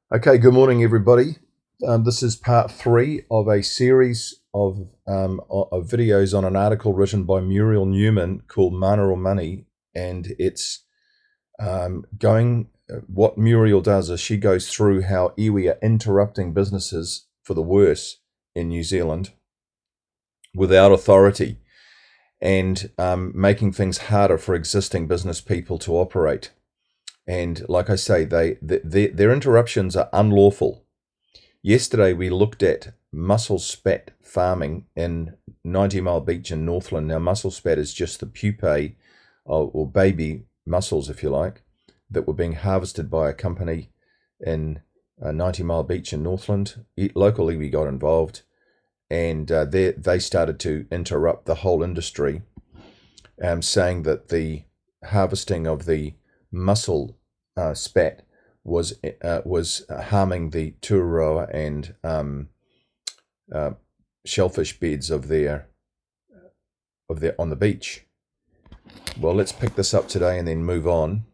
Okay, good morning, everybody. This is part three of a series of videos on an article written by Muriel Newman called Mana or Money, and it's what Muriel does is she goes through how iwi are interrupting businesses for the worse in New Zealand without authority and making things harder for existing business people to operate. And like I say, their interruptions are unlawful. Yesterday we looked at mussel spat farming in 90 Mile Beach in Northland. Now mussel spat is just the pupae or baby mussels, if you like, that were being harvested by a company in 90 Mile Beach in Northland. Locally we got involved, and they started to interrupt the whole industry, saying that the harvesting of the mussel spat was harming the tuaroa and shellfish beds of their on the beach. Well, let's pick this up today and then move on.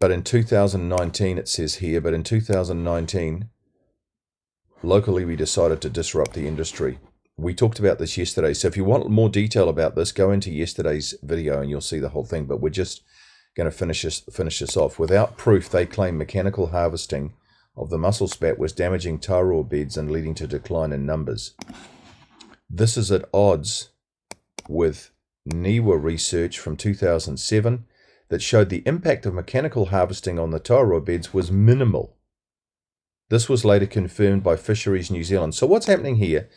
But in 2019, it says here, but in 2019, locally we decided to disrupt the industry. We talked about this yesterday, so if you want more detail about this, go into yesterday's video and you'll see the whole thing. But we're just going to finish this off. Without proof, they claim mechanical harvesting of the mussel spat was damaging taroa beds and leading to decline in numbers. This is at odds with NIWA research from 2007 that showed the impact of mechanical harvesting on the taroa beds was minimal. This was later confirmed by Fisheries New Zealand. So what's happening here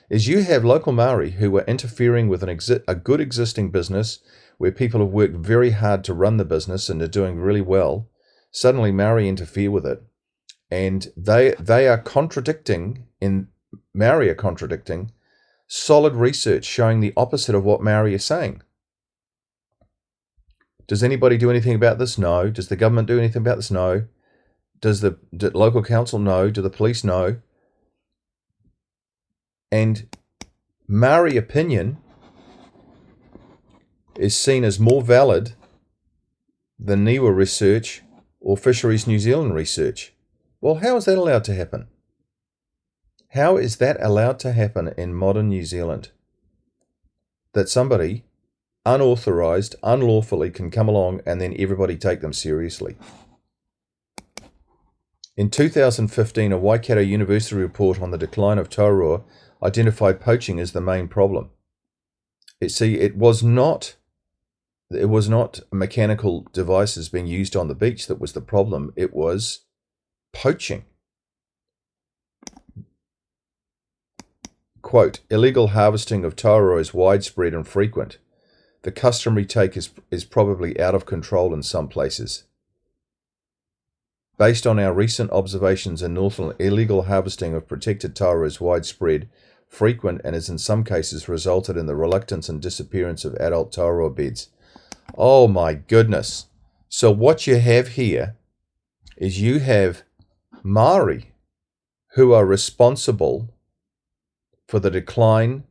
is you have local Maori who are interfering with a good existing business where people have worked very hard to run the business and are doing really well. Suddenly Maori interfere with it, and they are contradicting, Maori are contradicting solid research showing the opposite of what Maori are saying. Does anybody do anything about this? No. Does the government do anything about this? No. Does the local council know? Do the police know? And Maori opinion is seen as more valid than NIWA research or Fisheries New Zealand research. Well, how is that allowed to happen? How is that allowed to happen in modern New Zealand? That somebody unauthorized, unlawfully can come along and then everybody take them seriously. In 2015, a Waikato University report on the decline of taroa identified poaching as the main problem. It was not mechanical devices being used on the beach that was the problem. It was poaching. Quote, illegal harvesting of taroa is widespread and frequent. The customary take is probably out of control in some places. Based on our recent observations in Northland, illegal harvesting of protected taroa is widespread, frequent, and has in some cases resulted in the reluctance and disappearance of adult taroa beds. Oh my goodness. So what you have here is you have Maori who are responsible for the decline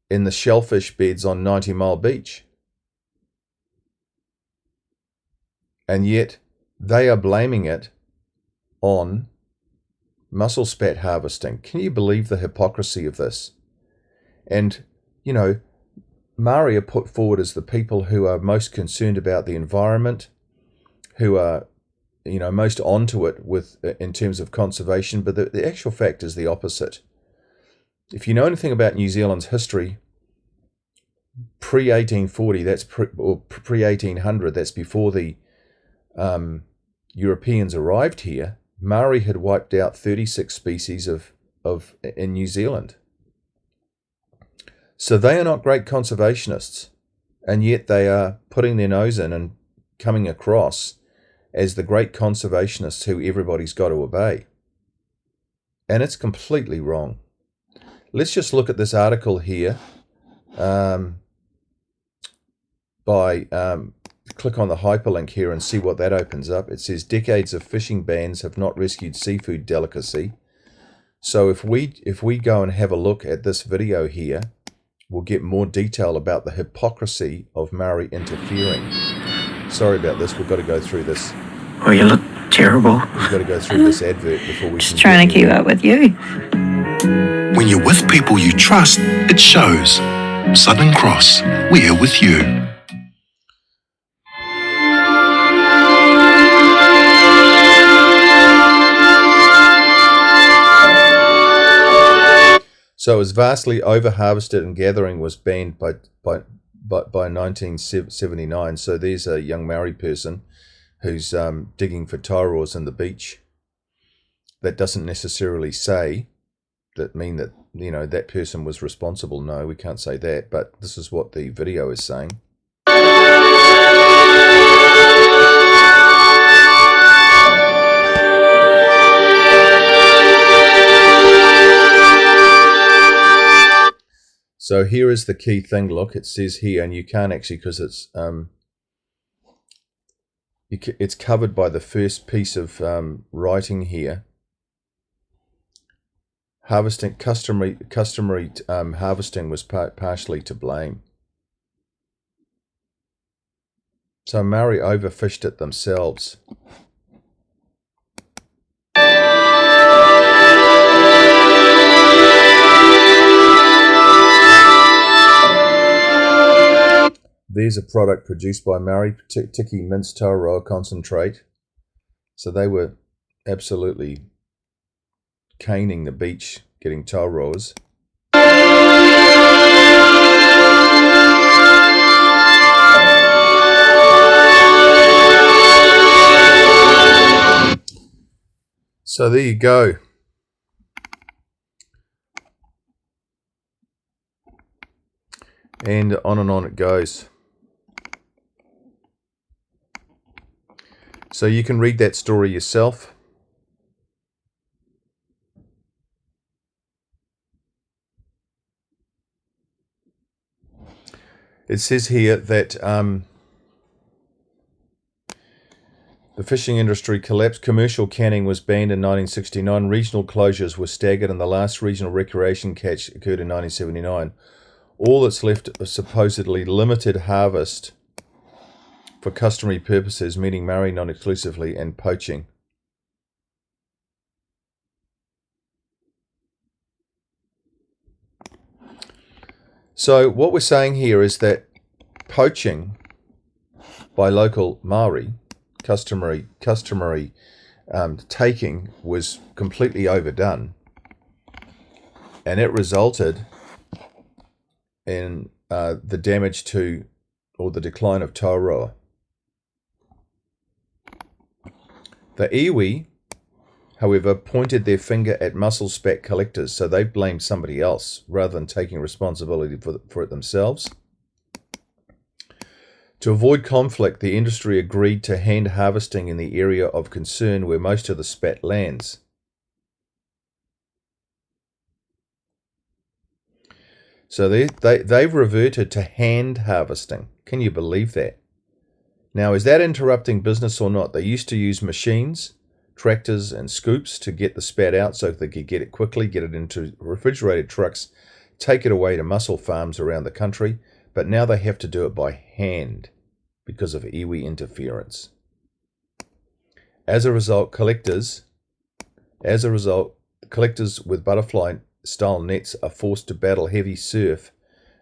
in the shellfish beds on 90 Mile Beach. And yet they are blaming it on mussel spat harvesting. Can you believe the hypocrisy of this? And, you know, Maori are put forward as the people who are most concerned about the environment, who are, you know, most onto it in terms of conservation, but the actual fact is the opposite. If you know anything about New Zealand's history, pre-1840, or pre-1800, that's before the Europeans arrived here, Maori had wiped out 36 species in New Zealand. So they are not great conservationists, and yet they are putting their nose in and coming across as the great conservationists who everybody's got to obey. And it's completely wrong. Let's just look at this article here click on the hyperlink here and see what that opens up. It says decades of fishing bans have not rescued seafood delicacy. So if we go and have a look at this video here, we'll get more detail about the hypocrisy of Maori interfering. Sorry about this, we've got to go through this. Or you look terrible. We've got to go through this advert before we Just trying to keep up with you. When you're with people you trust, it shows. Southern Cross, we're with you. So it was vastly over-harvested and gathering was banned by 1979. So there's a young Maori person who's digging for tauroas in the beach. That doesn't necessarily mean that, you know, that person was responsible. No, we can't say that. But this is what the video is saying. So here is the key thing. Look, it says here, and you can't actually, because it's covered by the first piece of writing here. Customary harvesting was partially to blame. So Maori overfished it themselves. There's a product produced by Maori, Tiki Minced Tauroa Concentrate. So they were absolutely caning the beach, getting tauroas. So there you go. And on it goes. So you can read that story yourself. It says here that the fishing industry collapsed. Commercial canning was banned in 1969. Regional closures were staggered, and the last regional recreation catch occurred in 1979. All that's left is supposedly limited harvest for customary purposes, meaning Maori non-exclusively, and poaching. So what we're saying here is that poaching by local Maori, customary taking, was completely overdone, and it resulted in the damage to, or the decline of tauroa. The iwi, however, pointed their finger at mussel spat collectors, so they blamed somebody else rather than taking responsibility for it themselves. To avoid conflict, the industry agreed to hand harvesting in the area of concern where most of the spat lands. So they've reverted to hand harvesting. Can you believe that? Now, is that interrupting business or not? They used to use machines, tractors and scoops to get the spat out so they could get it quickly, get it into refrigerated trucks, take it away to mussel farms around the country. But now they have to do it by hand because of iwi interference. As a result, collectors with butterfly-style nets are forced to battle heavy surf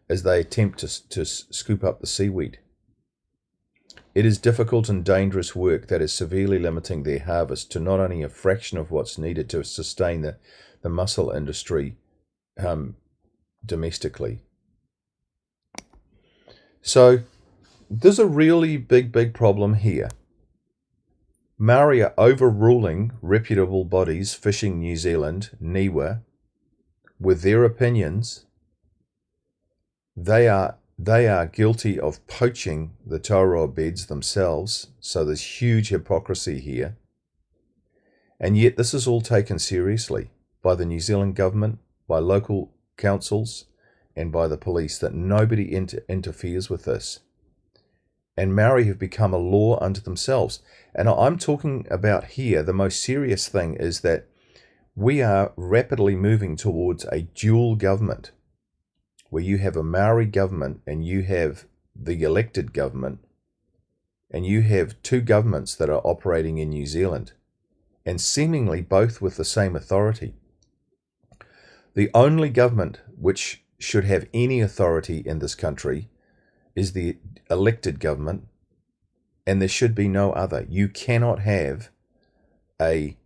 as they attempt to scoop up the seaweed. It is difficult and dangerous work that is severely limiting their harvest to not only a fraction of what's needed to sustain the mussel industry domestically. So there's a really big problem here. Maori are overruling reputable bodies, Fishing New Zealand, NIWA, with their opinions. They are guilty of poaching the tauroa beds themselves, so there's huge hypocrisy here. And yet this is all taken seriously by the New Zealand government, by local councils, and by the police, that nobody interferes with this. And Maori have become a law unto themselves. And I'm talking about here, the most serious thing is that we are rapidly moving towards a dual government, where you have a Maori government and you have the elected government, and you have two governments that are operating in New Zealand. and seemingly both with the same authority. The only government which should have any authority in this country is the elected government, and there should be no other. You cannot have a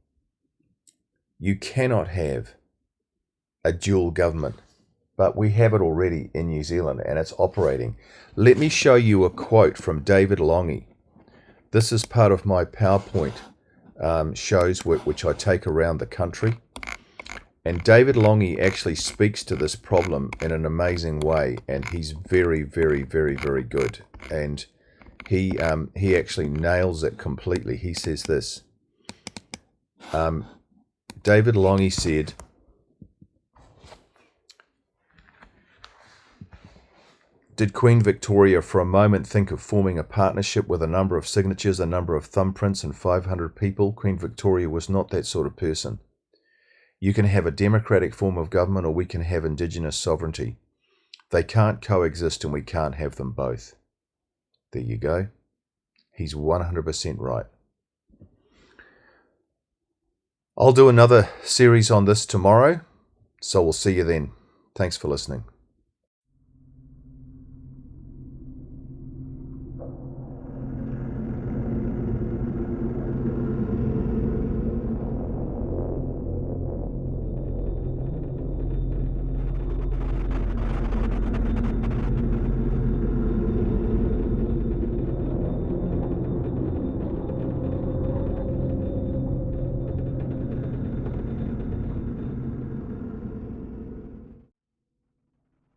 dual government, but we have it already in New Zealand and it's operating. Let me show you a quote from David Longy. This is part of my PowerPoint shows which I take around the country. And David Longy actually speaks to this problem in an amazing way, and he's very, very, very, very good. And he actually nails it completely. He says this. David Longy said, "Did Queen Victoria for a moment think of forming a partnership with a number of signatures, a number of thumbprints, and 500 people? Queen Victoria was not that sort of person. You can have a democratic form of government, or we can have indigenous sovereignty. They can't coexist, and we can't have them both." There you go. He's 100% right. I'll do another series on this tomorrow, so we'll see you then. Thanks for listening.